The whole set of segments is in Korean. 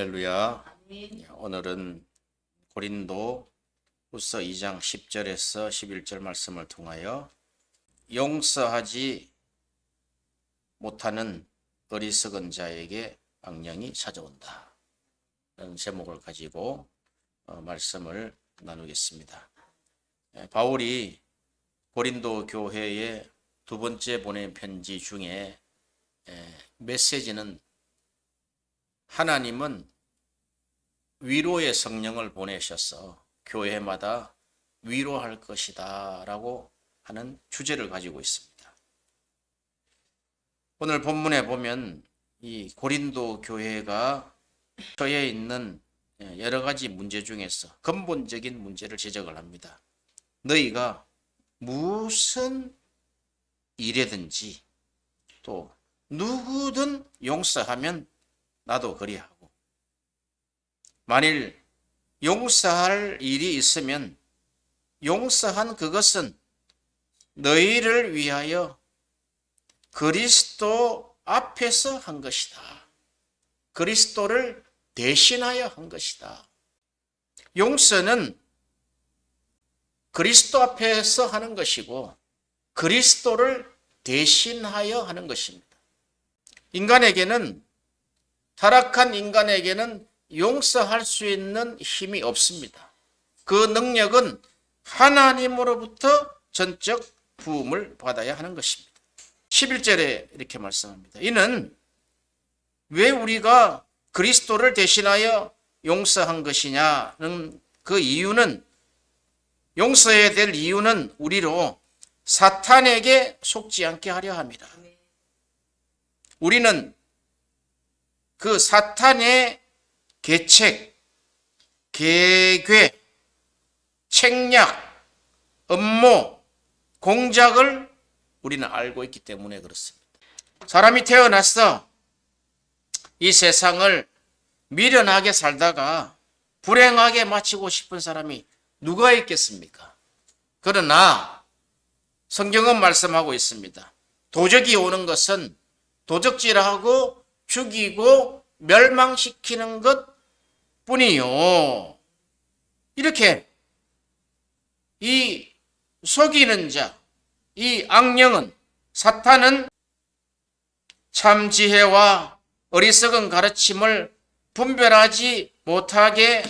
할렐루야. 오늘은 고린도 후서 2장 10절에서 11절 말씀을 통하여 용서하지 못하는 어리석은 자에게 악령이 찾아온다 라는 제목을 가지고 말씀을 나누겠습니다. 바울이 고린도 교회에 두 번째 보낸 편지 중에 메시지는 하나님은 위로의 성령을 보내셔서 교회마다 위로할 것이다 라고 하는 주제를 가지고 있습니다. 오늘 본문에 보면 이 고린도 교회가 처해 있는 여러 가지 문제 중에서 근본적인 문제를 지적을 합니다. 너희가 무슨 일이든지 또 누구든 용서하면 나도 그리하고, 만일 용서할 일이 있으면 용서한 그것은 너희를 위하여 그리스도 앞에서 한 것이다. 그리스도를 대신하여 한 것이다. 용서는 그리스도 앞에서 하는 것이고 그리스도를 대신하여 하는 것입니다. 타락한 인간에게는 용서할 수 있는 힘이 없습니다. 그 능력은 하나님으로부터 전적 부음을 받아야 하는 것입니다. 11절에 이렇게 말씀합니다. 이는 왜 우리가 그리스도를 대신하여 용서한 것이냐는 그 이유는, 용서해야 될 이유는 우리로 사탄에게 속지 않게 하려 합니다. 우리는 그 사탄의 계책, 계괴, 책략, 음모, 공작을 우리는 알고 있기 때문에 그렇습니다. 사람이 태어나서 이 세상을 미련하게 살다가 불행하게 마치고 싶은 사람이 누가 있겠습니까? 그러나 성경은 말씀하고 있습니다. 도적이 오는 것은 도적질하고 죽이고 멸망시키는 것 뿐이요. 이렇게 이 속이는 자, 이 악령은, 사탄은 참 지혜와 어리석은 가르침을 분별하지 못하게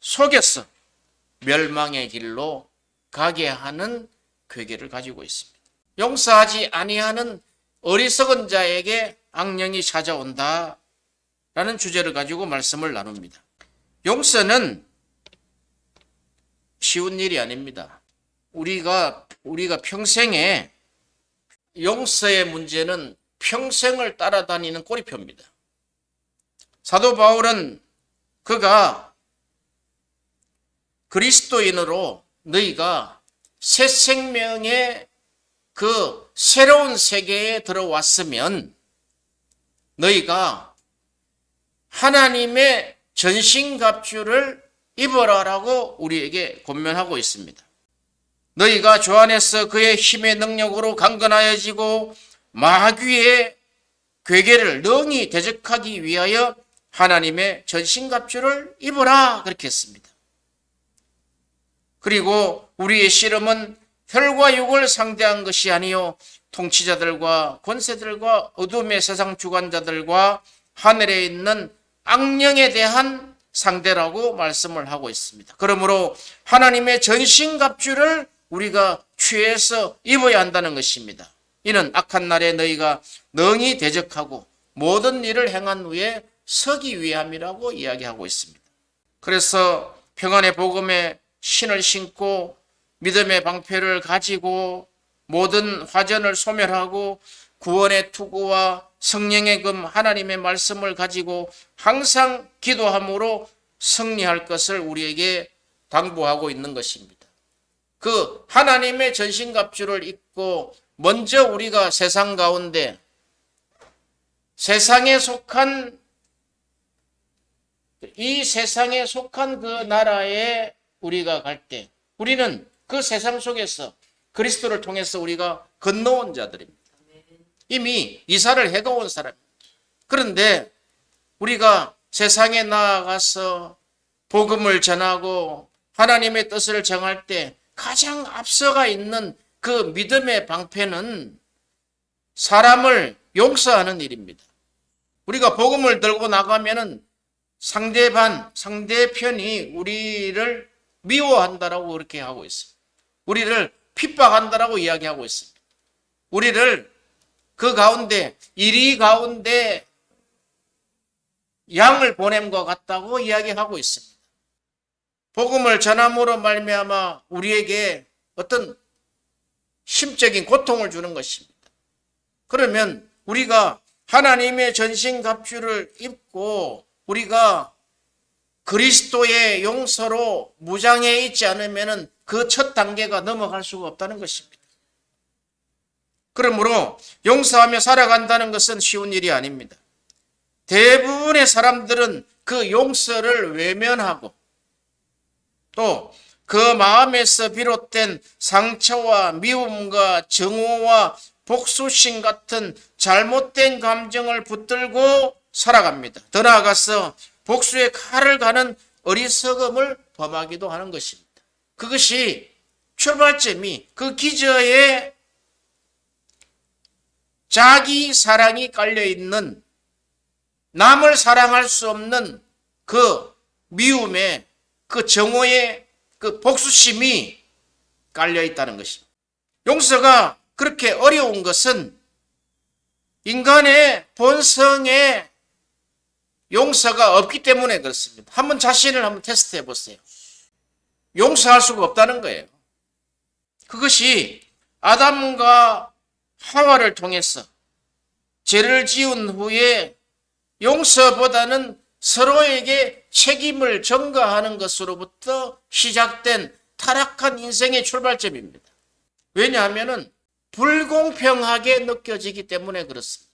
속여서 멸망의 길로 가게 하는 괴계를 가지고 있습니다. 용서하지 아니하는 어리석은 자에게 악령이 찾아온다 라는 주제를 가지고 말씀을 나눕니다. 용서는 쉬운 일이 아닙니다. 우리가 평생에 용서의 문제는 평생을 따라다니는 꼬리표입니다. 사도 바울은 그가 그리스도인으로 너희가 새 생명의 그 새로운 세계에 들어왔으면 너희가 하나님의 전신갑주를 입어라라고 우리에게 권면하고 있습니다. 너희가 주 안에서 그의 힘의 능력으로 강건하여지고 마귀의 괴계를 능히 대적하기 위하여 하나님의 전신갑주를 입어라 그렇게 했습니다. 그리고 우리의 씨름은 혈과 육을 상대한 것이 아니요 통치자들과 권세들과 어둠의 세상 주관자들과 하늘에 있는 악령에 대한 상대라고 말씀을 하고 있습니다. 그러므로 하나님의 전신갑주를 우리가 취해서 입어야 한다는 것입니다. 이는 악한 날에 너희가 능히 대적하고 모든 일을 행한 후에 서기 위함이라고 이야기하고 있습니다. 그래서 평안의 복음에 신을 신고 믿음의 방패를 가지고 모든 화전을 소멸하고 구원의 투구와 성령의 금 하나님의 말씀을 가지고 항상 기도함으로 승리할 것을 우리에게 당부하고 있는 것입니다. 그 하나님의 전신갑주를 입고 먼저 우리가 세상 가운데 이 세상에 속한 그 나라에 우리가 갈 때 우리는 그 세상 속에서 그리스도를 통해서 우리가 건너온 자들입니다. 이미 이사를 해가온 사람입니다. 그런데 우리가 세상에 나아가서 복음을 전하고 하나님의 뜻을 정할 때 가장 앞서가 있는 그 믿음의 방패는 사람을 용서하는 일입니다. 우리가 복음을 들고 나가면은 상대편이 우리를 미워한다라고 그렇게 하고 있습니다. 우리를 핍박한다라고 이야기하고 있습니다. 우리를 그 가운데 이리 가운데 양을 보냄 것 같다고 이야기하고 있습니다. 복음을 전함으로 말미암아 우리에게 어떤 심적인 고통을 주는 것입니다. 그러면 우리가 하나님의 전신갑주를 입고 우리가 그리스도의 용서로 무장해 있지 않으면 그 첫 단계가 넘어갈 수가 없다는 것입니다. 그러므로 용서하며 살아간다는 것은 쉬운 일이 아닙니다. 대부분의 사람들은 그 용서를 외면하고 또 그 마음에서 비롯된 상처와 미움과 정오와 복수심 같은 잘못된 감정을 붙들고 살아갑니다. 더 나아가서 복수의 칼을 가는 어리석음을 범하기도 하는 것입니다. 그것이 출발점이 그 기저에 자기 사랑이 깔려있는 남을 사랑할 수 없는 그 미움에 그 정오의 그 복수심이 깔려있다는 것입니다. 용서가 그렇게 어려운 것은 인간의 본성에 용서가 없기 때문에 그렇습니다. 한번 자신을 한번 테스트해 보세요. 용서할 수가 없다는 거예요. 그것이 아담과 하와를 통해서 죄를 지은 후에 용서보다는 서로에게 책임을 전가하는 것으로부터 시작된 타락한 인생의 출발점입니다. 왜냐하면 불공평하게 느껴지기 때문에 그렇습니다.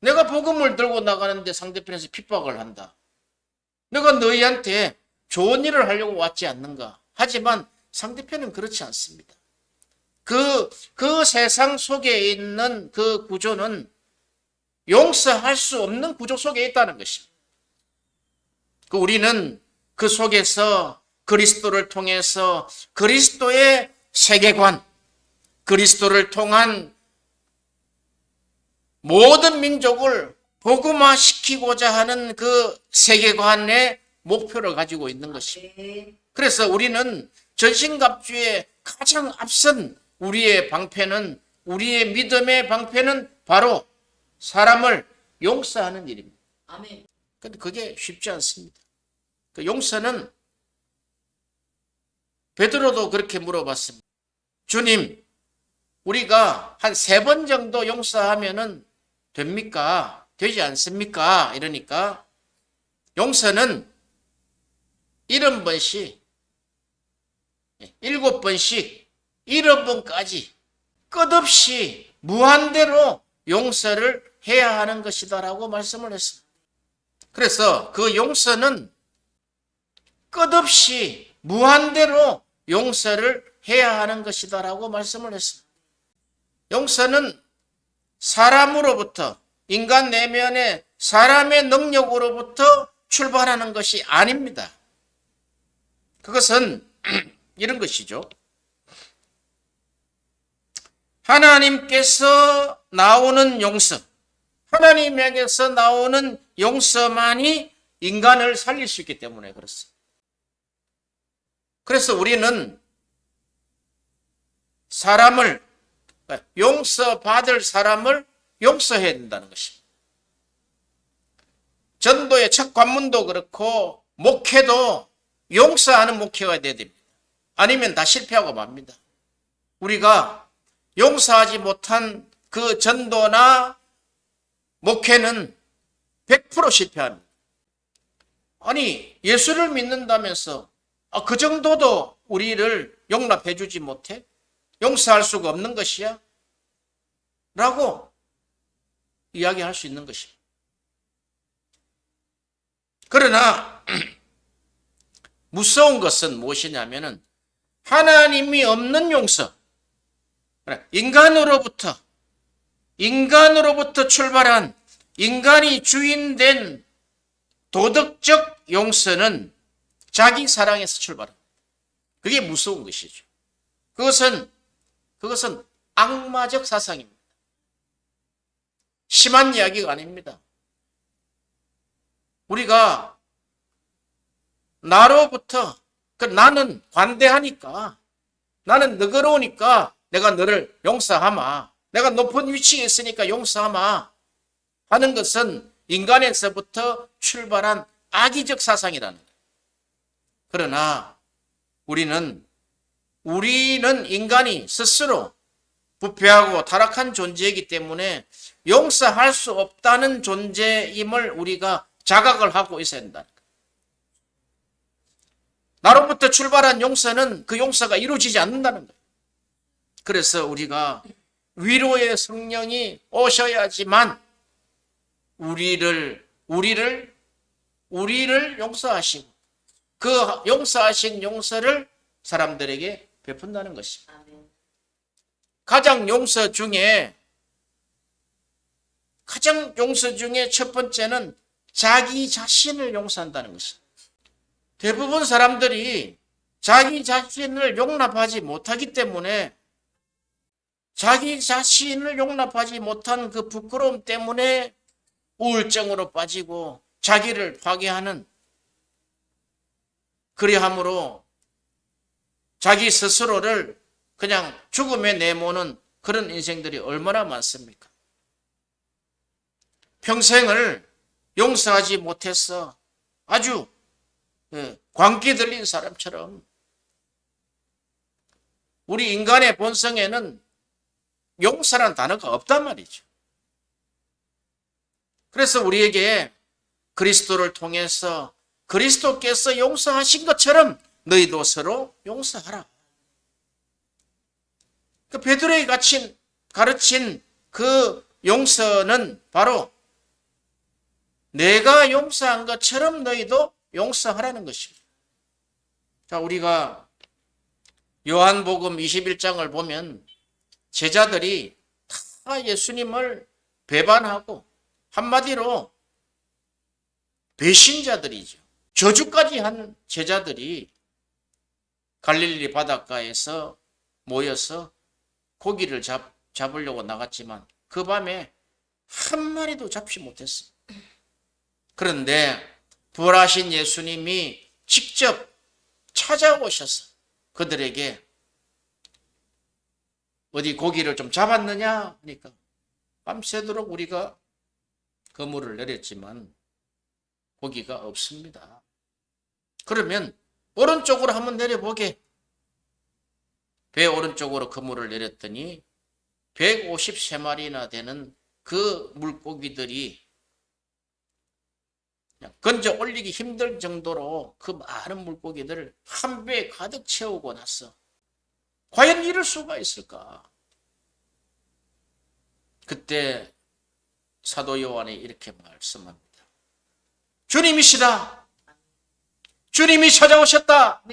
내가 복음을 들고 나가는데 상대편에서 핍박을 한다. 내가 너희한테 좋은 일을 하려고 왔지 않는가. 하지만 상대편은 그렇지 않습니다. 그 세상 속에 있는 그 구조는 용서할 수 없는 구조 속에 있다는 것입니다. 우리는 그 속에서 그리스도를 통해서 그리스도의 세계관, 그리스도를 통한 모든 민족을 복음화시키고자 하는 그 세계관의 목표를 가지고 있는 것입니다. 그래서 우리는 전신갑주의 가장 앞선 우리의 방패는, 우리의 믿음의 방패는 바로 사람을 용서하는 일입니다. 아멘. 근데 그게 쉽지 않습니다. 그 용서는 베드로도 그렇게 물어봤습니다. 주님, 우리가 한 3번 정도 용서하면은 됩니까? 되지 않습니까? 이러니까 용서는 70번씩, 7번씩, 70번까지 끝없이 무한대로 용서를 해야 하는 것이다라고 말씀을 했습니다. 그래서 그 용서는 끝없이 무한대로 용서를 해야 하는 것이다라고 말씀을 했습니다. 용서는 사람으로부터, 인간 내면의 사람의 능력으로부터 출발하는 것이 아닙니다. 그것은 이런 것이죠. 하나님께서 나오는 용서, 하나님에게서 나오는 용서만이 인간을 살릴 수 있기 때문에 그렇습니다. 그래서 우리는 사람을, 용서받을 사람을 용서해야 된다는 것입니다. 전도의 첫 관문도 그렇고 목회도 용서하는 목회가 돼야 됩니다. 아니면 다 실패하고 맙니다. 우리가 용서하지 못한 그 전도나 목회는 100% 실패합니다. 아니, 예수를 믿는다면서 그 정도도 우리를 용납해 주지 못해? 용서할 수가 없는 것이야? 라고 이야기할 수 있는 것입니다. 그러나 무서운 것은 무엇이냐면은 하나님이 없는 용서, 인간으로부터 출발한 인간이 주인된 도덕적 용서는 자기 사랑에서 출발합니다. 그게 무서운 것이죠. 그것은 악마적 사상입니다. 심한 이야기가 아닙니다. 우리가 나로부터 나는 관대하니까, 나는 너그러우니까 내가 너를 용서하마, 내가 높은 위치에 있으니까 용서하마 하는 것은 인간에서부터 출발한 악의적 사상이라는 거예요. 그러나 우리는 인간이 스스로 부패하고 타락한 존재이기 때문에 용서할 수 없다는 존재임을 우리가 자각을 하고 있어야 된다. 나로부터 출발한 용서는 그 용서가 이루어지지 않는다는 거예요. 그래서 우리가 위로의 성령이 오셔야지만 우리를 용서하시고 그 용서하신 용서를 사람들에게 베푼다는 것입니다. 가장 용서 중에 첫 번째는 자기 자신을 용서한다는 것입니다. 대부분 사람들이 자기 자신을 용납하지 못하기 때문에, 자기 자신을 용납하지 못한 그 부끄러움 때문에 우울증으로 빠지고 자기를 파괴하는, 그리함으로 자기 스스로를 그냥 죽음에 내모는 그런 인생들이 얼마나 많습니까? 평생을 용서하지 못해서 아주 광기 들린 사람처럼, 우리 인간의 본성에는 용서란 단어가 없단 말이죠. 그래서 우리에게 그리스도를 통해서 그리스도께서 용서하신 것처럼 너희도 서로 용서하라. 그 베드로에 가르친 그 용서는 바로 내가 용서한 것처럼 너희도 용서하라는 것입니다. 자, 우리가 요한복음 21장을 보면 제자들이 다 예수님을 배반하고 한마디로 배신자들이죠. 저주까지 한 제자들이 갈릴리 바닷가에서 모여서 고기를 잡으려고 나갔지만 그 밤에 한 마리도 잡지 못했습니다. 그런데 부활하신 예수님이 직접 찾아오셔서 그들에게 어디 고기를 좀 잡았느냐 하니까 밤새도록 우리가 그물을 내렸지만 고기가 없습니다. 그러면 오른쪽으로 한번 내려보게. 배 오른쪽으로 그물을 내렸더니 153마리나 되는 그 물고기들이 건져 올리기 힘들 정도로 그 많은 물고기들을 한 배에 가득 채우고 나서 과연 이럴 수가 있을까? 그때 사도 요한이 이렇게 말씀합니다. 주님이시다. 주님이 찾아오셨다.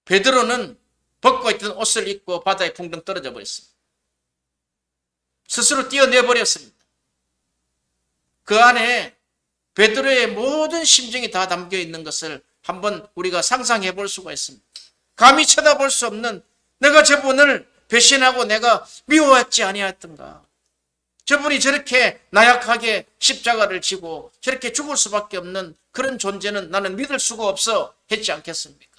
베드로는 벗고 있던 옷을 입고 바다에 붕덩 떨어져 버렸습니다. 스스로 뛰어내버렸습니다. 그 안에 베드로의 모든 심정이 다 담겨 있는 것을 한번 우리가 상상해 볼 수가 있습니다. 감히 쳐다볼 수 없는, 내가 저분을 배신하고 내가 미워했지 아니하였던가. 저분이 저렇게 나약하게 십자가를 지고 저렇게 죽을 수밖에 없는 그런 존재는 나는 믿을 수가 없어 했지 않겠습니까?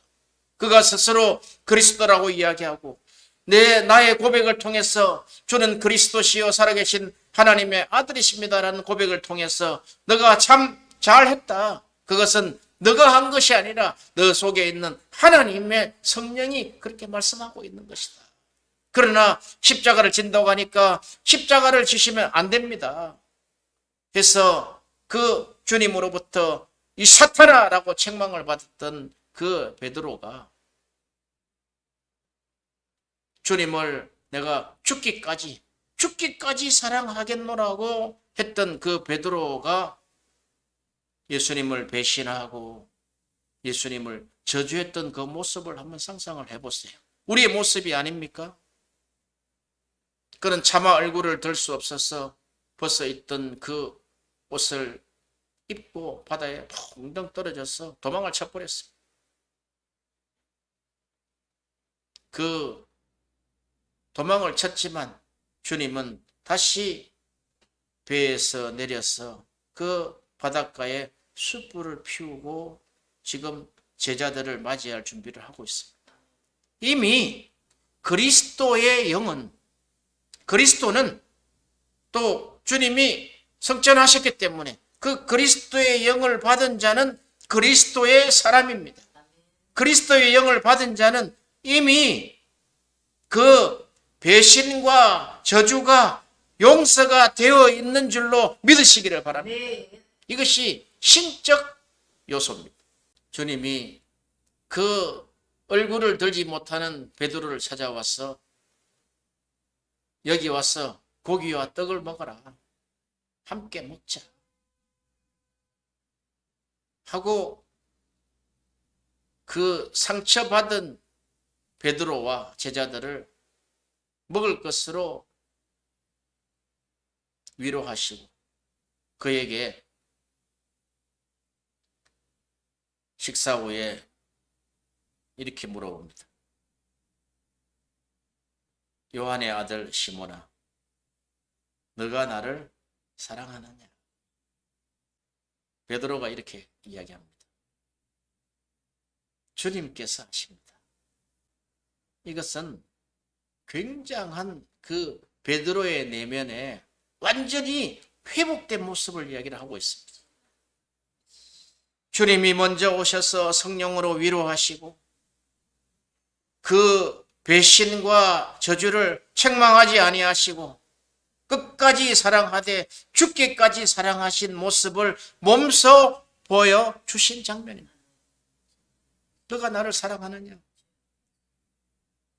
그가 스스로 그리스도라고 이야기하고 나의 고백을 통해서 주는 그리스도시요 살아계신 하나님의 아들이십니다라는 고백을 통해서 너가 참 잘했다. 그것은 너가 한 것이 아니라 너 속에 있는 하나님의 성령이 그렇게 말씀하고 있는 것이다. 그러나 십자가를 진다고 하니까 십자가를 지시면 안 됩니다. 그래서 그 주님으로부터 이 사탄아라고 책망을 받았던 그 베드로가 주님을 내가 죽기까지 사랑하겠노라고 했던 그 베드로가 예수님을 배신하고 예수님을 저주했던 그 모습을 한번 상상을 해보세요. 우리의 모습이 아닙니까? 그는 차마 얼굴을 들 수 없어서 벗어 있던 그 옷을 입고 바다에 펑덩 떨어져서 도망을 쳐버렸습니다. 그 도망을 쳤지만 주님은 다시 배에서 내려서 그 바닷가에 숯불을 피우고 지금 제자들을 맞이할 준비를 하고 있습니다. 이미 그리스도의 영은, 그리스도는 또 주님이 성천하셨기 때문에 그 그리스도의 영을 받은 자는 그리스도의 사람입니다. 그리스도의 영을 받은 자는 이미 그 배신과 저주가 용서가 되어 있는 줄로 믿으시기를 바랍니다. 이것이 신적 요소입니다. 주님이 그 얼굴을 들지 못하는 베드로를 찾아와서 여기 와서 고기와 떡을 먹어라. 함께 먹자. 하고 그 상처받은 베드로와 제자들을 먹을 것으로 위로하시고 그에게 식사 후에 이렇게 물어봅니다. 요한의 아들 시몬아, 너가 나를 사랑하느냐? 베드로가 이렇게 이야기합니다. 주님께서 하십니다. 이것은 굉장한 그 베드로의 내면에 완전히 회복된 모습을 이야기를 하고 있습니다. 주님이 먼저 오셔서 성령으로 위로하시고 그 배신과 저주를 책망하지 아니하시고 끝까지 사랑하되 죽기까지 사랑하신 모습을 몸소 보여주신 장면입니다. 너가 나를 사랑하느냐?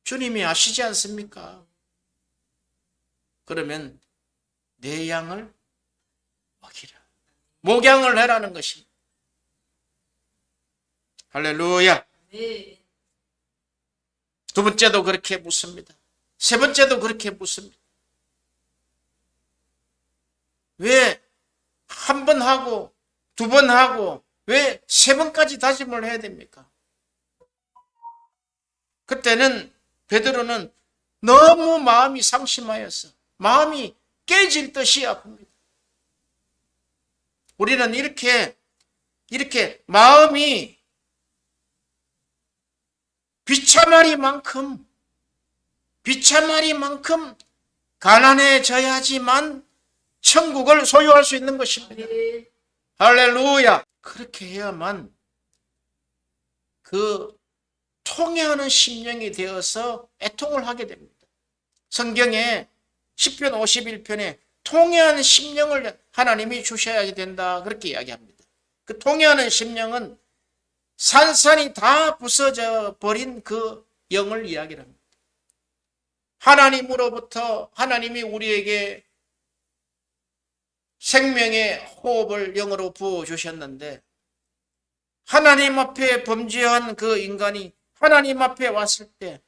주님이 아시지 않습니까? 그러면 내 양을 먹이라. 목양을 해라는 것입니다. 할렐루야. 두 번째도 그렇게 묻습니다. 세 번째도 그렇게 묻습니다. 왜 한 번 하고 두 번 하고 왜 세 번까지 다짐을 해야 됩니까? 그때는 베드로는 너무 마음이 상심하여서 마음이 깨질 듯이 아픕니다. 우리는 이렇게 마음이 비참하리만큼 가난해져야지만 천국을 소유할 수 있는 것입니다. 할렐루야. 그렇게 해야만 그 통회하는 심령이 되어서 애통을 하게 됩니다. 성경에 시편 51편에 통회하는 심령을 하나님이 주셔야 된다 그렇게 이야기합니다. 그 통회하는 심령은 산산이 다 부서져 버린 그 영을 이야기를 합니다. 하나님으로부터 하나님이 우리에게 생명의 호흡을 영으로 부어주셨는데 하나님 앞에 범죄한 그 인간이 하나님 앞에 왔을 때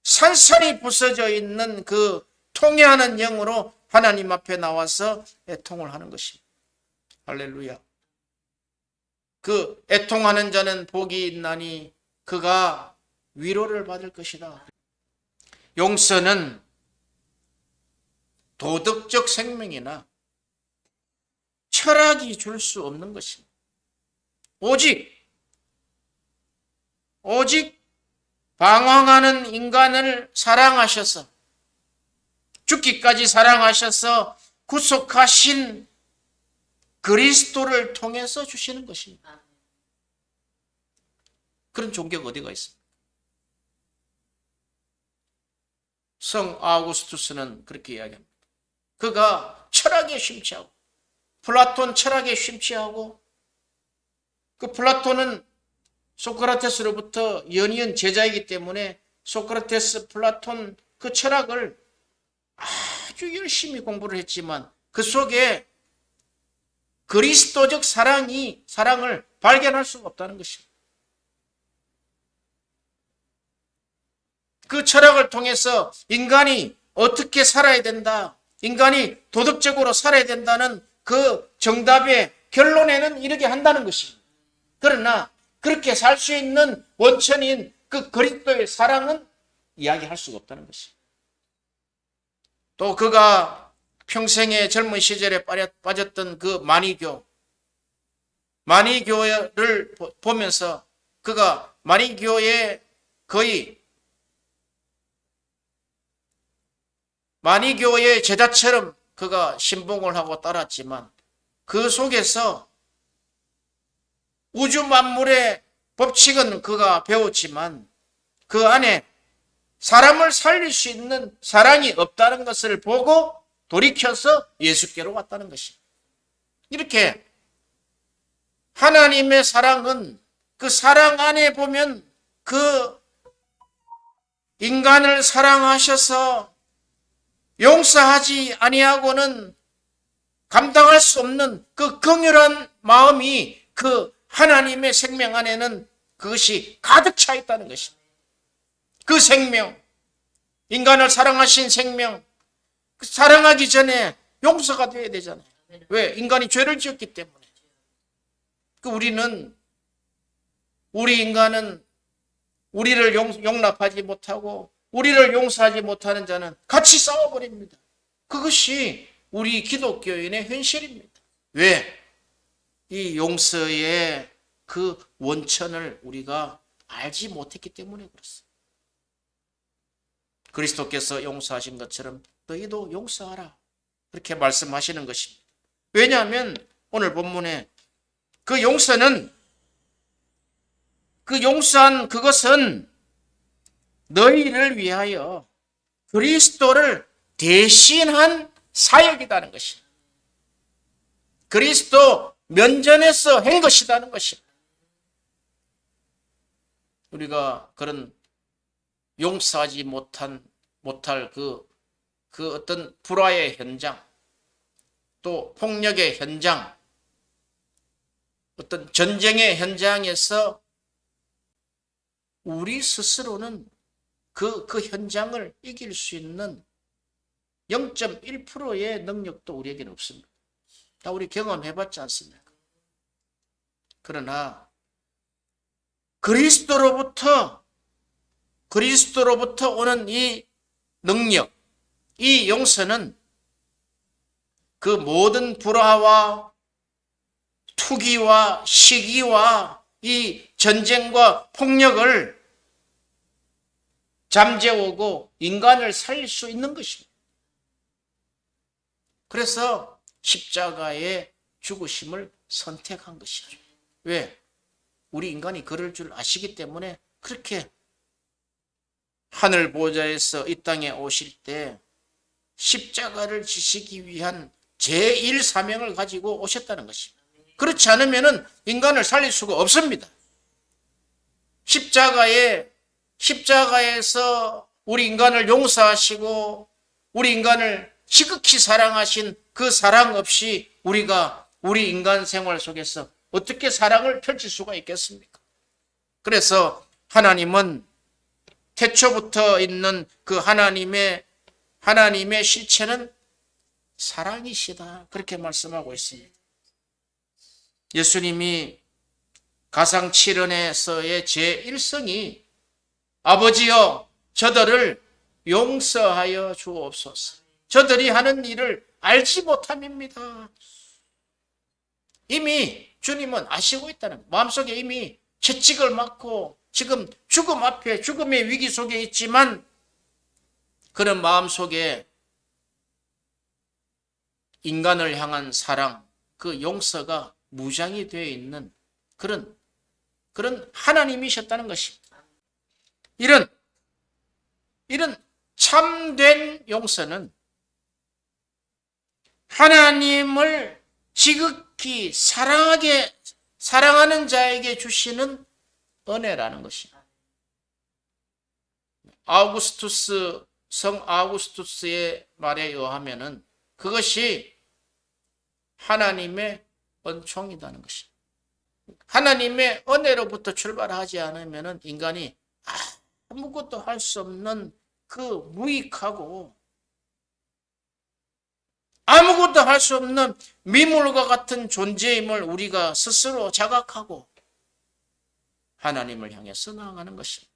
산산이 부서져 있는 그 통회하는 영으로 하나님 앞에 나와서 애통을 하는 것입니다. 할렐루야. 그 애통하는 자는 복이 있나니 그가 위로를 받을 것이다. 용서는 도덕적 생명이나 철학이 줄 수 없는 것입니다. 오직 방황하는 인간을 사랑하셔서 죽기까지 사랑하셔서 구속하신 그리스도를 통해서 주시는 것입니다. 그런 종교가 어디가 있습니까? 성 아우구스투스는 그렇게 이야기합니다. 그가 철학에 심취하고 플라톤 철학에 심취하고 그 플라톤은 소크라테스로부터 연이은 제자이기 때문에 소크라테스, 플라톤 그 철학을 아주 열심히 공부를 했지만 그 속에 그리스도적 사랑을 발견할 수가 없다는 것입니다. 그 철학을 통해서 인간이 어떻게 살아야 된다, 인간이 도덕적으로 살아야 된다는 그 정답에 결론에는 이르게 한다는 것입니다. 그러나 그렇게 살 수 있는 원천인 그 그리스도의 사랑은 이야기할 수가 없다는 것입니다. 또 그가 평생의 젊은 시절에 빠졌던 그 마니교를 보면서 그가 마니교의 제자처럼 그가 신봉을 하고 따랐지만 그 속에서 우주 만물의 법칙은 그가 배웠지만 그 안에 사람을 살릴 수 있는 사랑이 없다는 것을 보고 돌이켜서 예수께로 왔다는 것입니다. 이렇게 하나님의 사랑은 그 사랑 안에 보면 그 인간을 사랑하셔서 용서하지 아니하고는 감당할 수 없는 그 긍휼한 마음이 그 하나님의 생명 안에는 그것이 가득 차 있다는 것입니다. 그 생명, 인간을 사랑하신 생명, 그 사랑하기 전에 용서가 되어야 되잖아요. 왜? 인간이 죄를 지었기 때문에. 우리 인간은 우리를 용납하지 못하고 우리를 용서하지 못하는 자는 같이 싸워버립니다. 그것이 우리 기독교인의 현실입니다. 왜? 이 용서의 그 원천을 우리가 알지 못했기 때문에 그렇습니다. 그리스도께서 용서하신 것처럼 너희도 용서하라. 그렇게 말씀하시는 것입니다. 왜냐하면 오늘 본문에 그 용서한 그것은 너희를 위하여 그리스도를 대신한 사역이라는 것입니다. 그리스도 면전에서 한 것이라는 것입니다. 우리가 그런 용서하지 못할 그 어떤 불화의 현장, 또 폭력의 현장, 어떤 전쟁의 현장에서 우리 스스로는 그 현장을 이길 수 있는 0.1%의 능력도 우리에게는 없습니다. 다 우리 경험해봤지 않습니까? 그러나 그리스도로부터 오는 이 능력, 이 용서는 그 모든 불화와 투기와 시기와 이 전쟁과 폭력을 잠재우고 인간을 살릴 수 있는 것입니다. 그래서 십자가의 죽으심을 선택한 것이죠. 왜? 우리 인간이 그럴 줄 아시기 때문에 그렇게 하늘 보좌에서 이 땅에 오실 때 십자가를 지시기 위한 제1사명을 가지고 오셨다는 것입니다. 그렇지 않으면 인간을 살릴 수가 없습니다. 십자가에서 우리 인간을 용서하시고 우리 인간을 지극히 사랑하신 그 사랑 없이 우리가 우리 인간 생활 속에서 어떻게 사랑을 펼칠 수가 있겠습니까? 그래서 하나님은 태초부터 있는 그 하나님의 실체는 사랑이시다. 그렇게 말씀하고 있습니다. 예수님이 가상칠언에서의 제1성이 아버지여 저들을 용서하여 주옵소서. 저들이 하는 일을 알지 못함입니다. 이미 주님은 아시고 있다는, 마음속에 이미 채찍을 맞고 지금 죽음 앞에 죽음의 위기 속에 있지만 그런 마음속에 인간을 향한 사랑, 그 용서가 무장이 되어 있는 그런 하나님이셨다는 것입니다. 이런 참된 용서는 하나님을 지극히 사랑하는 자에게 주시는 은혜라는 것입니다. 성 아우구스투스의 말에 의하면은 그것이 하나님의 은총이라는 것입니다. 하나님의 은혜로부터 출발하지 않으면 인간이 아무것도 할 수 없는 그 무익하고 아무것도 할 수 없는 미물과 같은 존재임을 우리가 스스로 자각하고 하나님을 향해서 나아가는 것입니다.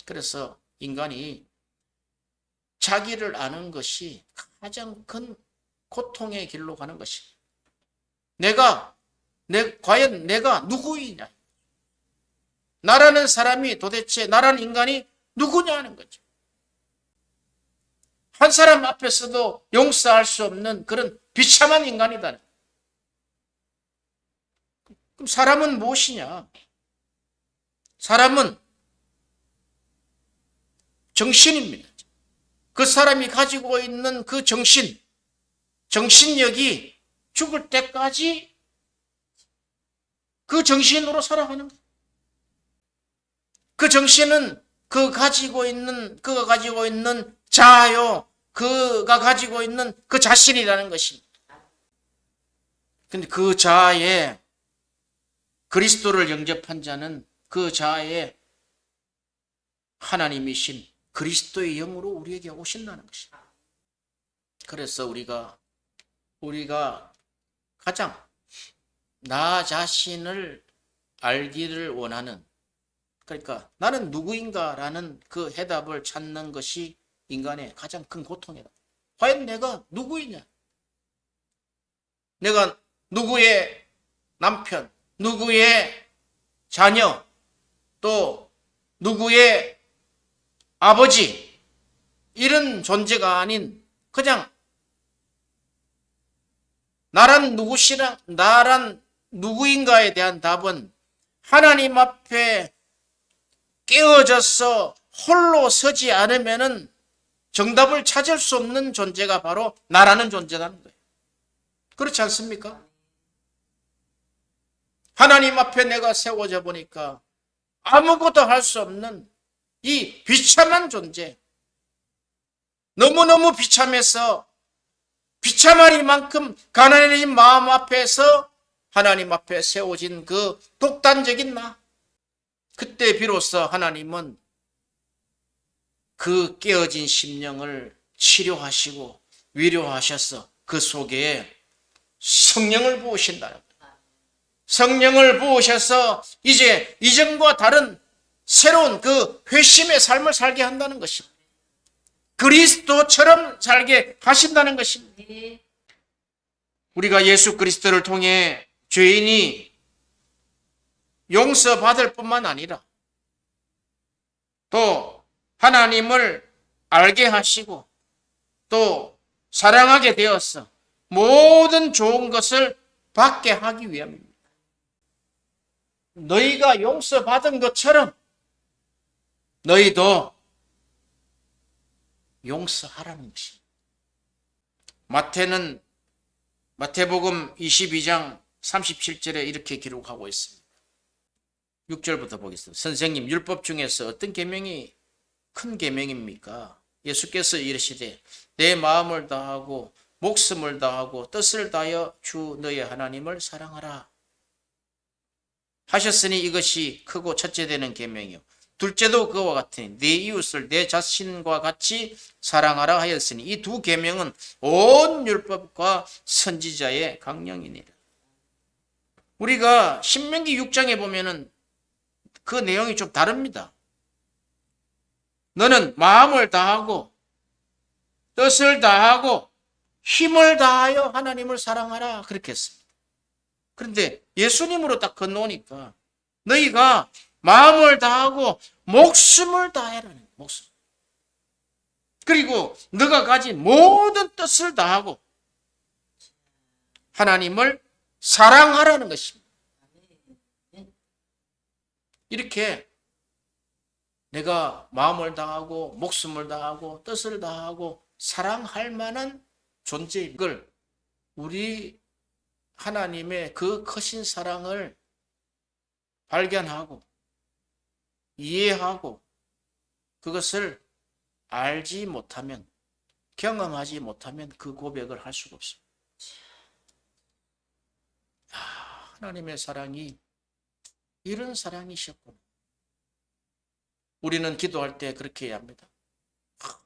그래서 인간이 자기를 아는 것이 가장 큰 고통의 길로 가는 것입니다. 과연 내가 누구이냐? 나라는 사람이 도대체, 나라는 인간이 누구냐는 거죠. 한 사람 앞에서도 용서할 수 없는 그런 비참한 인간이다. 그럼 사람은 무엇이냐? 사람은 정신입니다. 그 사람이 가지고 있는 그 정신력이 죽을 때까지 그 정신으로 살아가는 거예요. 그 정신은 그가 가지고 있는 자아요. 그가 가지고 있는 그 자신이라는 것입니다. 근데 그 자아에 그리스도를 영접한 자는 그 자아에 하나님이신 그리스도의 영으로 우리에게 오신다는 것입니다. 그래서 우리가 가장 나 자신을 알기를 원하는, 그러니까 나는 누구인가라는 그 해답을 찾는 것이 인간의 가장 큰 고통이다. 과연 내가 누구이냐? 내가 누구의 남편, 누구의 자녀, 또 누구의 아버지, 이런 존재가 아닌 그냥 나란 누구인가에 대한 답은 하나님 앞에 깨어져서 홀로 서지 않으면은 정답을 찾을 수 없는 존재가 바로 나라는 존재라는 거예요. 그렇지 않습니까? 하나님 앞에 내가 세워져 보니까 아무것도 할 수 없는 이 비참한 존재, 너무너무 비참해서 비참하니만큼 가난해진 마음 앞에서 하나님 앞에 세워진 그 독단적인 나, 그때 비로소 하나님은 그 깨어진 심령을 치료하시고 위로하셔서 그 속에 성령을 부으신다는 거예요. 성령을 부으셔서 이제 이전과 다른 새로운 그 회심의 삶을 살게 한다는 것입니다. 그리스도처럼 살게 하신다는 것입니다. 우리가 예수 그리스도를 통해 죄인이 용서받을 뿐만 아니라 또 하나님을 알게 하시고 또 사랑하게 되어서 모든 좋은 것을 받게 하기 위함입니다. 너희가 용서받은 것처럼 너희도 용서하라는 것입니다. 마태복음 22장 37절에 이렇게 기록하고 있습니다. 6절부터 보겠습니다. 선생님, 율법 중에서 어떤 계명이 큰 계명입니까? 예수께서 이르시되 내 마음을 다하고 목숨을 다하고 뜻을 다하여 주 너의 하나님을 사랑하라 하셨으니 이것이 크고 첫째 되는 계명이요 둘째도 그와 같으니 네 이웃을 내 자신과 같이 사랑하라 하였으니 이 두 계명은 온 율법과 선지자의 강령이니라. 우리가 신명기 6장에 보면은 그 내용이 좀 다릅니다. 너는 마음을 다하고 뜻을 다하고 힘을 다하여 하나님을 사랑하라 그렇게 했습니다. 그런데 예수님으로 딱 건너오니까 너희가 마음을 다하고 목숨을 다해라는 목숨. 그리고 너가 가진 모든 뜻을 다하고 하나님을 사랑하라는 것입니다. 이렇게 내가 마음을 다하고 목숨을 다하고 뜻을 다하고 사랑할 만한 존재인 걸 우리 하나님의 그 크신 사랑을 발견하고 이해하고 그것을 알지 못하면 경험하지 못하면 그 고백을 할 수가 없습니다. 하나님의 사랑이 이런 사랑이셨구나. 우리는 기도할 때 그렇게 해야 합니다.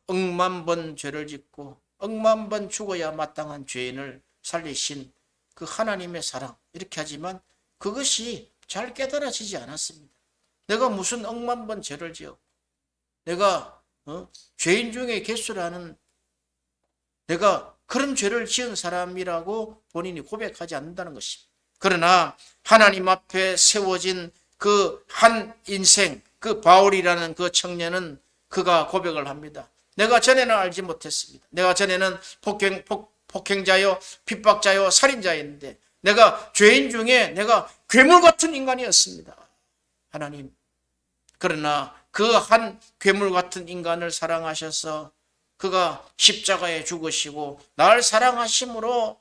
억만 번 죄를 짓고 억만 번 죽어야 마땅한 죄인을 살리신 그 하나님의 사랑, 이렇게 하지만 그것이 잘 깨달아지지 않았습니다. 내가 무슨 억만 번 죄를 지었고, 내가 죄인 중에 개수라는, 내가 그런 죄를 지은 사람이라고 본인이 고백하지 않는다는 것입니다. 그러나 하나님 앞에 세워진 그 한 인생, 그 바울이라는 그 청년은 그가 고백을 합니다. 내가 전에는 알지 못했습니다. 내가 전에는 폭행자요, 핍박자요, 살인자였는데 내가 죄인 중에 내가 괴물 같은 인간이었습니다. 하나님, 그러나 그 한 괴물 같은 인간을 사랑하셔서 그가 십자가에 죽으시고 날 사랑하심으로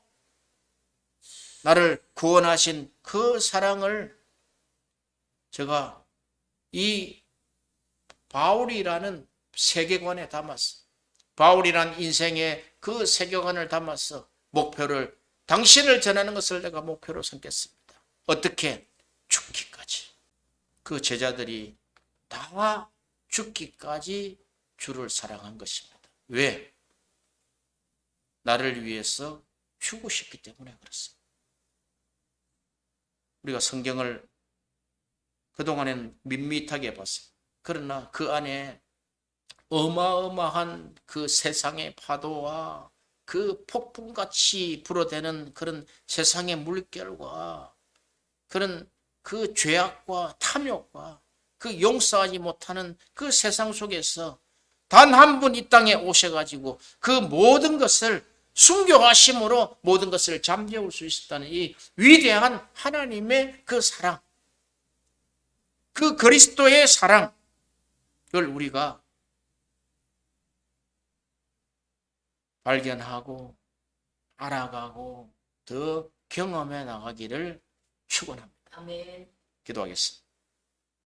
나를 구원하신 그 사랑을 제가 이 바울이라는 세계관에 담았어. 바울이란 인생의 그 세계관을 담아서 목표를, 당신을 전하는 것을 내가 목표로 삼겠습니다. 어떻게? 죽기까지. 그 제자들이 다 죽기까지 주를 사랑한 것입니다. 왜? 나를 위해서 죽으셨기 때문에 그렇습니다. 우리가 성경을 그동안에는 밋밋하게 봤어요. 그러나 그 안에 어마어마한 그 세상의 파도와 그 폭풍같이 불어대는 그런 세상의 물결과 그런 그 죄악과 탐욕과 그 용서하지 못하는 그 세상 속에서 단 한 분 이 땅에 오셔가지고 그 모든 것을 순교하심으로 모든 것을 잠재울 수 있었다는 이 위대한 하나님의 그 사랑, 그 그리스도의 사랑을 우리가 발견하고 알아가고 더 경험해 나가기를 축원합니다. 아멘. 기도하겠습니다.